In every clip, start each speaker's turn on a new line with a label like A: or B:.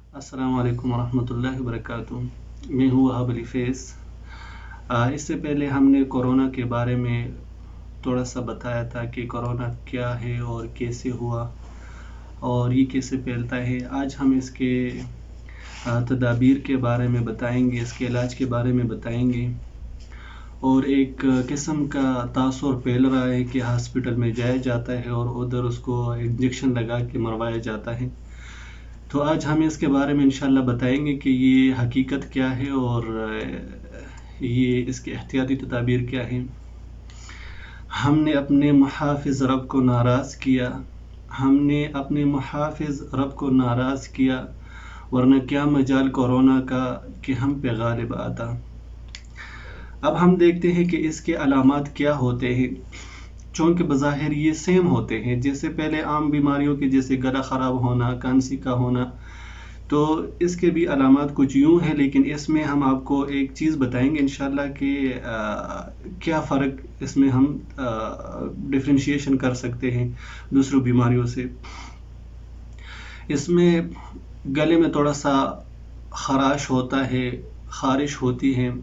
A: अस्सलाम वालेकुम वरहमतुल्लाहि वबरकातुहू। मैं हूँ वहाब अली फैज़। इससे पहले हमने कोरोना के बारे में थोड़ा सा बताया था कि कोरोना क्या है और कैसे हुआ और ये कैसे फैलता है। आज हम इसके तदाबीर के बारे में बताएंगे, इसके इलाज के बारे में बताएंगे। और एक किस्म का तासुर फैल रहा है कि हॉस्पिटल में जाया जाता है और उधर उसको इंजेक्शन लगा के मरवाया जाता है। तो आज हम इसके बारे में इंशाल्लाह बताएंगे कि ये हकीकत क्या है और ये इसके एहतियाती तदाबीर क्या हैं। हमने अपने मुहाफ़िज़ रब को नाराज़ किया, हमने अपने मुहाफ़िज़ रब को नाराज़ किया, वरना क्या मजाल कोरोना का कि हम पे गालिब आता। अब हम देखते हैं कि इसके अलामात क्या होते हैं। चूँकि बज़ाहिर ये सेम होते हैं, जैसे पहले आम बीमारियों के जैसे गला ख़राब होना, खांसी का होना, तो इसके भी अलामात कुछ यूँ हैं। लेकिन इसमें हम आपको एक चीज़ बताएंगे इंशाल्लाह कि क्या फ़र्क इसमें हम डिफ्रेंशिएशन कर सकते हैं दूसरों बीमारियों से। इसमें गले में थोड़ा सा खराश होता है, ख़ारिश होती है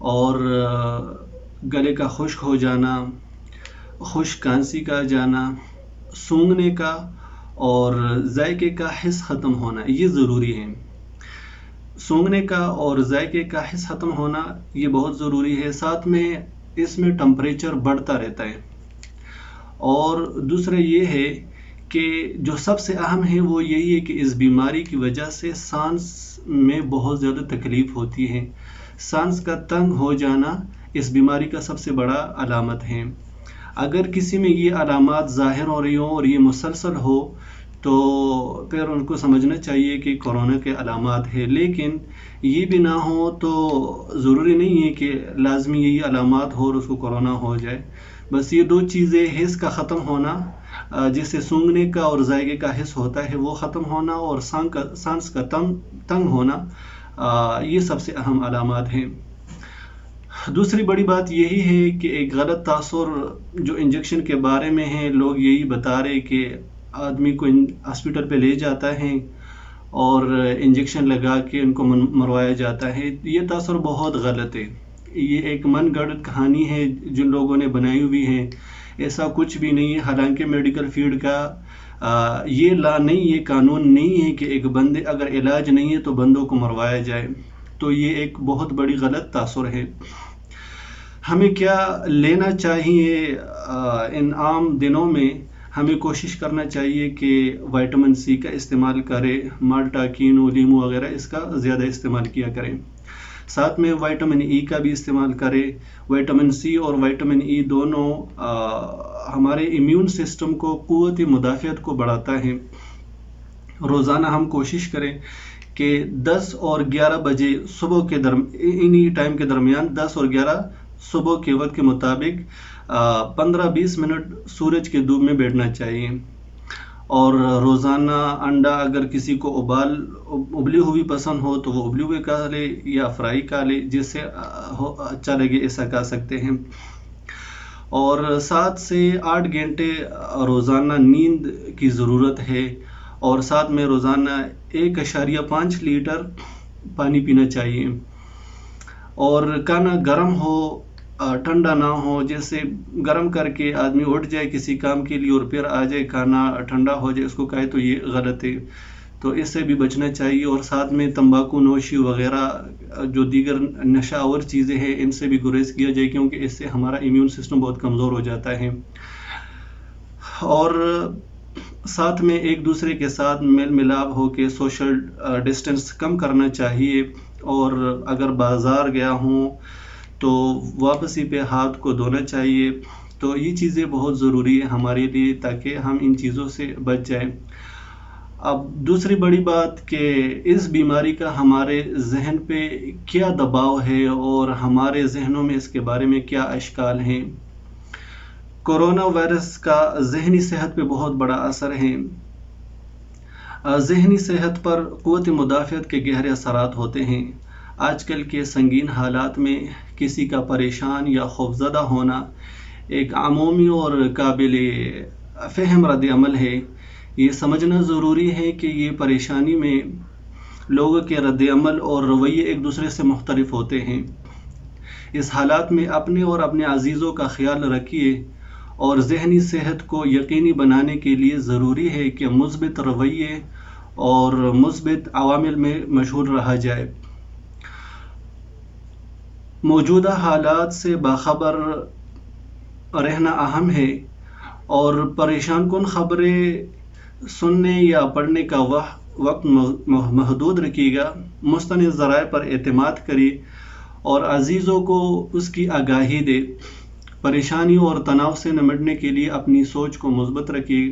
A: और गले का खुश्क हो जाना, खुश्क खांसी का जाना, सूंघने का और जायके का हिस्स ख़त्म होना, ये ज़रूरी है। सूंघने का और जायके का हिस्स ख़त्म होना ये बहुत ज़रूरी है। साथ में इसमें टेम्परेचर बढ़ता रहता है। और दूसरा ये है कि जो सबसे अहम है वो यही है कि इस बीमारी की वजह से सांस में बहुत ज़्यादा तकलीफ़ होती है। सांस का तंग हो जाना इस बीमारी का सबसे बड़ा अलामत है। अगर किसी में ये अलामात ज़ाहिर हो रही हो और ये मुसलसल हो तो फिर उनको समझना चाहिए कि कोरोना के अलामात है। लेकिन ये भी ना हो तो ज़रूरी नहीं है कि लाजमी यही अलामात हो और उसको कोरोना हो जाए। बस ये दो चीज़ें, हिस्स का ख़त्म होना, जिससे सूंघने का और जायके का हिस्स होता है वो ख़त्म होना, और सांस का तंग होना, ये सबसे अहम अलामात हैं। दूसरी बड़ी बात यही है कि एक गलत तासुर जो इंजेक्शन के बारे में है, लोग यही बता रहे कि आदमी को हॉस्पिटल पे ले जाता है और इंजेक्शन लगा के उनको मरवाया जाता है। ये तासुर बहुत गलत है। ये एक मन गढ़ंत कहानी है जिन लोगों ने बनाई हुई है। ऐसा कुछ भी नहीं है। हालांकि मेडिकल फील्ड का ये ला नहीं, ये कानून नहीं है कि एक बंदे अगर इलाज नहीं है तो बंदों को मरवाया जाए। तो ये एक बहुत बड़ी गलत तासुर है। हमें क्या लेना चाहिए इन आम दिनों में? हमें कोशिश करना चाहिए कि विटामिन सी का इस्तेमाल करें, माल्टा, कीनू, लीमू वगैरह इसका ज़्यादा इस्तेमाल किया करें। साथ में विटामिन ई का भी इस्तेमाल करें। विटामिन सी और विटामिन ई दोनों हमारे इम्यून सिस्टम को, क़ुव्वत मुदाफ़ियत को बढ़ाता है। रोज़ाना हम कोशिश करें कि 10 और 11 बजे सुबह के इन्हीं टाइम के दरमियान 10 और 11 सुबह के वक्त के मुताबिक 15-20 मिनट सूरज के धूप में बैठना चाहिए। और रोज़ाना अंडा, अगर किसी को उबली हुई पसंद हो तो वो उबली हुई खा ले या फ्राई खा ले, जिससे अच्छा लगे ऐसा खा सकते हैं। और 7 से 8 घंटे रोज़ाना नींद की ज़रूरत है। और साथ में रोज़ाना 1.5 लीटर पानी पीना चाहिए। और खाना गर्म हो, ठंडा ना हो। जैसे गर्म करके आदमी उठ जाए किसी काम के लिए और फिर आ जाए खाना ठंडा हो जाए उसको खाए, तो ये गलत है। तो इससे भी बचना चाहिए। और साथ में तंबाकू नोशी वगैरह जो दीगर नशावर चीज़ें हैं इनसे भी गुरेज किया जाए, क्योंकि इससे हमारा इम्यून सिस्टम बहुत कमज़ोर हो जाता है। और साथ में एक दूसरे के साथ मेल मिलाप हो के सोशल डिस्टेंस कम करना चाहिए। और अगर बाज़ार गया हूँ तो वापसी पे हाथ को धोना चाहिए। तो ये चीज़ें बहुत ज़रूरी है हमारे लिए, ताकि हम इन चीज़ों से बच जाएं। अब दूसरी बड़ी बात कि इस बीमारी का हमारे जहन पे क्या दबाव है और हमारे जहनों में इसके बारे में क्या अशकाल हैं। कोरोना वायरस का जहनी सेहत पे बहुत बड़ा असर है। जहनी सेहत पर क़ुव्वत मुदाफ़ियत के गहरे असरात होते हैं। आजकल के संगीन हालात में किसी का परेशान या खौफज़दा होना एक आमूमी और काबिल फ़हम रद्द अमल है। ये समझना ज़रूरी है कि ये परेशानी में لوگوں کے رد عمل اور رویے ایک دوسرے سے مختلف ہوتے ہیں۔ اس حالات میں اپنے اور اپنے عزیزوں کا خیال رکھیے اور ذہنی صحت کو یقینی بنانے کے لیے ضروری ہے کہ مثبت رویے اور مثبت عوامل میں مشغول رہا جائے۔ موجودہ حالات سے باخبر رہنا اہم ہے اور پریشان کن خبریں سننے یا پڑھنے کا وقت محدود رکھیے گا۔ مستند ذرائع پر اعتماد کرے اور عزیزوں کو اس کی آگاہی دے۔ پریشانیوں اور تناؤ سے نمٹنے کے لیے اپنی سوچ کو مثبت رکھیے۔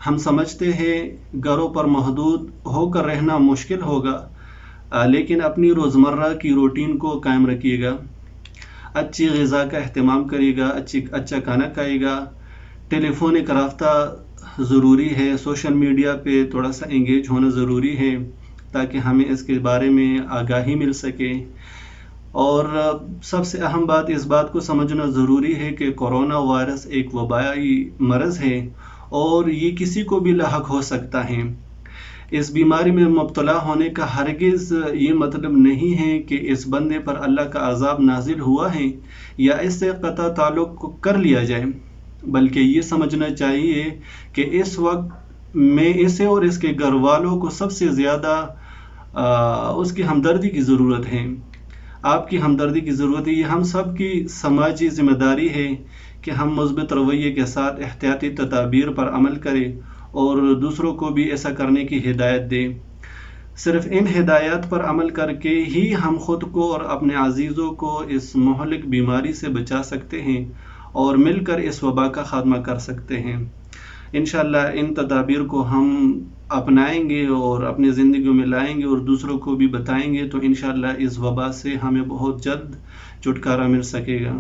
A: ہم سمجھتے ہیں گھروں پر محدود ہو کر رہنا مشکل ہوگا، لیکن اپنی روزمرہ کی روٹین کو قائم رکھیے گا۔ اچھی غذا کا اہتمام کرے گا، اچھا کھانا کھائے گا۔ ٹیلی فونک رابطہ ضروری ہے، سوشل میڈیا پہ تھوڑا سا انگیج ہونا ضروری ہے تاکہ ہمیں اس کے بارے میں آگاہی مل سکے۔ اور سب سے اہم بات اس بات کو سمجھنا ضروری ہے کہ کورونا وائرس ایک وبائی مرض ہے اور یہ کسی کو بھی لاحق ہو سکتا ہے۔ اس بیماری میں مبتلا ہونے کا ہرگز یہ مطلب نہیں ہے کہ اس بندے پر اللہ کا عذاب نازل ہوا ہے یا اس سے قطع تعلق کر لیا جائے، بلکہ یہ سمجھنا چاہیے کہ اس وقت میں اسے اور اس کے گھر والوں کو سب سے زیادہ اس کی ہمدردی کی ضرورت ہے۔ آپ کی ہمدردی کی ضرورت ہے۔ یہ ہم سب کی سماجی ذمہ داری ہے کہ ہم مثبت رویے کے ساتھ احتیاطی تدابیر پر عمل کریں اور دوسروں کو بھی ایسا کرنے کی ہدایت دیں۔ صرف ان ہدایات پر عمل کر کے ہی ہم خود کو اور اپنے عزیزوں کو اس مہلک بیماری سے بچا سکتے ہیں اور مل کر اس وبا کا خاتمہ کر سکتے ہیں۔ انشاءاللہ ان تدابیر کو ہم اپنائیں گے اور اپنی زندگیوں میں لائیں گے اور دوسروں کو بھی بتائیں گے تو انشاءاللہ اس وبا سے ہمیں بہت جلد چھٹکارا مل سکے گا۔